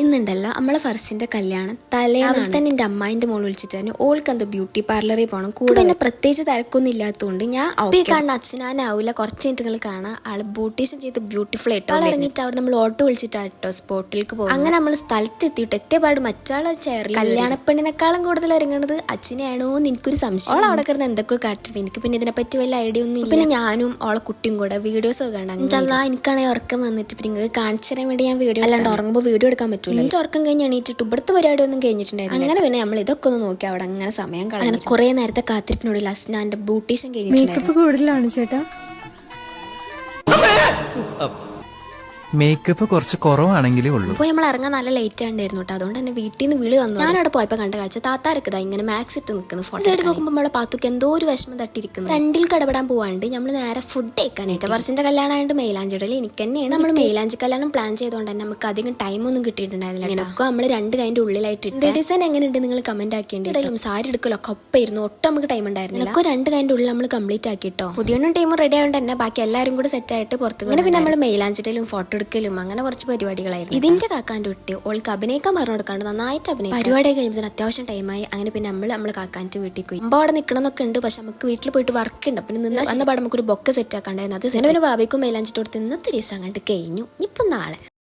ഇന്നുണ്ടല്ലോ നമ്മളെ ഫർസിന്റെ കല്യാണം തലേന്ന് തന്നെ എൻ്റെ അമ്മായിന്റെ മോൾ വിളിച്ചിട്ട് ഓൾക്ക് എന്തോ ബ്യൂട്ടി പാർലറിൽ പോകണം കൂടെ പിന്നെ പ്രത്യേകിച്ച് തിരക്കൊന്നും ഇല്ലാത്തതുകൊണ്ട് ഞാൻ കാണുന്ന അച്ഛനാനാവില്ല കുറച്ച് മിനിറ്റുകൾ കാണാം ആള് ബ്യൂട്ടീഷ്യൻ ചെയ്ത് ബ്യൂട്ടിഫുൾ ആയിട്ടോ ഇറങ്ങിയിട്ട് അവിടെ നമ്മൾ ഓട്ടോ വിളിച്ചിട്ടാട്ടോ സ്പോട്ടിലേക്ക് പോകും. അങ്ങനെ നമ്മൾ സ്ഥലത്ത് എത്തിയിട്ട് എത്തിയപാട് മറ്റാളെ ചെയറിൽ കല്യാണപ്പെണ്ണിനെക്കാളും കൂടുതൽ ഇറങ്ങുന്നത് അച്ഛനെയാണോ എന്ന് എനിക്കൊരു സംശയം. ഓൾ അവിടെ കിടന്ന് എന്തൊക്കെ കാട്ടിട്ട് എനിക്ക് പിന്നെ ഇതിനെപ്പറ്റി വല്ല ഐഡിയ ഒന്നും ഇല്ല. പിന്നെ ഞാനും ഓളെ കുട്ടിയും കൂടെ വീഡിയോസ് ഒക്കെ കണ്ടാ എനിക്കാണെങ്കിൽ ഉറക്കം വന്നിട്ട് പിന്നെ കാണിച്ചു തരാൻ വേണ്ടി ഞാൻ വീഡിയോ അല്ലാണ്ട് ഉറങ്ങുമ്പോൾ വീഡിയോ എടുക്കാൻ പറ്റും. എനിക്ക് ഉറക്കം കഴിഞ്ഞ് എണീറ്റിട്ട് ഇവിടുത്തെ പരിപാടി ഒന്നും കഴിഞ്ഞിട്ടുണ്ടായിരുന്നു. അങ്ങനെ പിന്നെ നമ്മൾ ഇതൊക്കെ ഒന്ന് നോക്കി അവിടെ അങ്ങനെ സമയം കളഞ്ഞു. കുറെ നേരത്തെ കാത്തിരിപ്പിനുള്ളിൽ അസ്നാന്റെ ബ്യൂട്ടീഷ്യൻ കഴിഞ്ഞിട്ടുണ്ടായിരുന്നു. മേക്കപ്പ് കുറച്ച് കുറവാണെങ്കിലേ ഉള്ളൂ. അപ്പോൾ നമ്മൾ ഇറങ്ങാൻ നല്ല ലേറ്റ് ആണ്ടായിരുന്നു കേട്ടോ. അതുകൊണ്ട് തന്നെ വീട്ടിൽ നിന്ന് വിളി വന്നു. ഞാനവിടെ പോയപ്പോൾ കണ്ട കാഴ്ച താത്താരക്കതാ ഇങ്ങനെ മാക്സ് ഇട്ട് നിൽക്കുന്നു. ഫോട്ടോ എടുത്ത് നോക്കുമ്പോൾ നമ്മളെ പാത്തുക്ക് എന്തോ ഒരു വിഷമം തട്ടിയിരിക്കുന്നു. രണ്ടിൽ കടപെടാൻ പോവാണ്ട് നമ്മൾ നേരെ ഫുഡ് കഴിക്കാനായിട്ട് വർഷന്റെ കല്യാണമായിട്ട് മെയിലാഞ്ചിടൽ എനിക്ക് തന്നെയാണ്. നമ്മൾ മെയിലാഞ്ചി കല്യാണം പ്ലാൻ ചെയ്തുകൊണ്ട് തന്നെ നമുക്ക് അധികം ടൈമൊന്നും കിട്ടിയിട്ടുണ്ടായിരുന്നില്ല. അങ്ങനെയൊക്കെ നമ്മൾ രണ്ട് കൈൻ്റെ ഉള്ളിലായിട്ട് ഇട്ട് ഡിസൈൻ എങ്ങനെയുണ്ട് നിങ്ങൾ കമന്റ് ആക്കിയിട്ടുണ്ടെങ്കിലും സാരി എടുക്കലൊക്കെ ഒപ്പായിരുന്നു. ഒട്ടും നമുക്ക് ടൈം ഉണ്ടായിരുന്നില്ല. ഒക്കെ രണ്ട് കൈൻ്റെ ഉള്ളിൽ നമ്മൾ കംപ്ലീറ്റ് ആക്കിട്ടോ. പുതിയൊന്നും ടൈമും റെഡി ആയതുകൊണ്ട് തന്നെ ബാക്കി എല്ലാവരും കൂടെ സെറ്റ് ആയിട്ട് പുറത്ത് അങ്ങനെ പിന്നെ നമ്മൾ മെയിലാഞ്ചിടലും ഫോട്ടോ എടുക്കലും അങ്ങനെ കുറച്ച് പരിപാടികളായിരുന്നു. ഇതിന്റെ കാക്കാൻ്റെ കുട്ടി ഓൾക്ക് അഭിനയിക്കാൻ പറഞ്ഞു കൊടുക്കാണ്ട് നന്നായിട്ട് അഭിനയിക്കും. പരിപാടി കഴിയുമ്പോൾ അത്യാവശ്യം ടൈമായി. അങ്ങനെ പിന്നെ നമ്മൾ കാക്കാൻ്റെ വീട്ടിൽ പോയി. അവിടെ നിൽക്കണമെന്നൊക്കെ ഉണ്ട്. പക്ഷെ നമുക്ക് വീട്ടിൽ പോയിട്ട് വർക്ക് ഉണ്ട്. പിന്നെ നിന്ന് വന്ന പാടെ നമുക്കൊരു ബൊക്കെ സെറ്റ് ആക്കാണ്ടായിരുന്നു. അത് പിന്നെ ഭാവിക്കും മെയിലാഞ്ചിട്ട് കൊടുത്ത് ഇന്നത്തെ ദിവസം അങ്ങോട്ട് കഴിഞ്ഞു. ഇപ്പം നാളെ